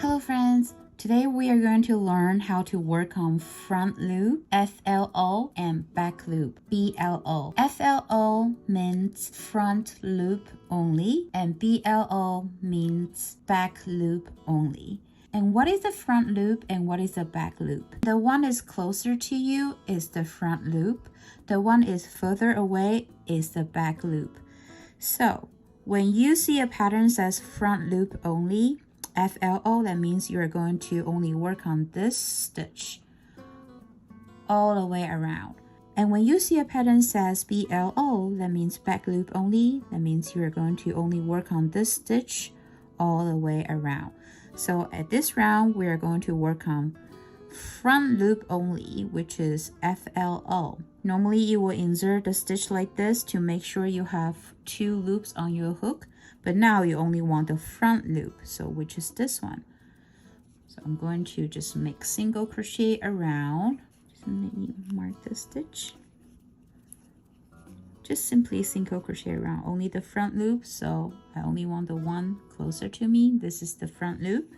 Hello friends! Today we are going to learn how to work on front loop, FLO, and back loop, BLO. FLO means front loop only, and BLO means back loop only. And what is the front loop and what is the back loop? The one is closer to you is the front loop. The one is further away is the back loop. So when you see a pattern says front loop only, FLO, that means you're going to only work on this stitch all the way around. And when you see a pattern says BLO, that means back loop only. That means you're going to only work on this stitch all the way around. So at this round, we are going to work on front loop only, which is FLO. Normally, you will insert the stitch like this to make sure you have 2 loops on your hook. But now you only want the front loop, so which is this one. So I'm going to just make single crochet around. Just let me mark the stitch. Just simply single crochet around, only the front loop. So I only want the one closer to me. This is the front loop.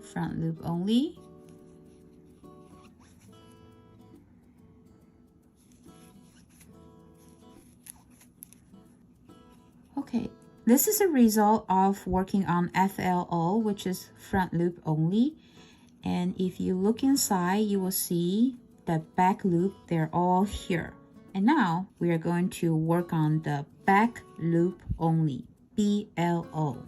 Front loop only. Okay, this is a result of working on FLO, which is front loop only. And if you look inside, you will see the back loop, they're all here. And now we are going to work on the back loop only, BLO.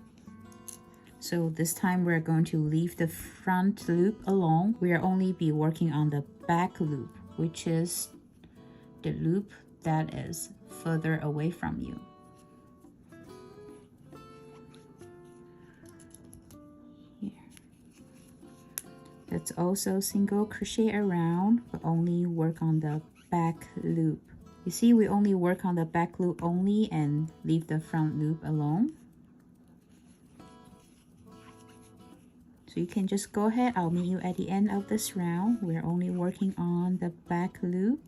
So this time we're going to leave the front loop alone. We are only be working on the back loop, which is the loop that is further away from you. Let's also single crochet around, but only work on the back loop. You see, we only work on the back loop only and leave the front loop alone. So you can just go ahead. I'll meet you at the end of this round. We're only working on the back loop.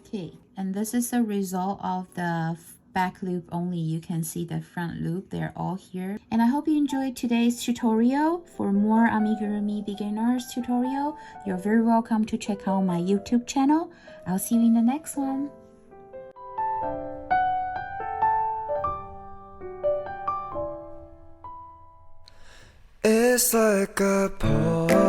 Okay, and this is the result of the back loop only. You can see the front loop, they're all here. And I hope you enjoyed today's tutorial. For more Amigurumi beginners tutorial, you're very welcome to check out my YouTube channel. I'll see you in the next one. It's like a poem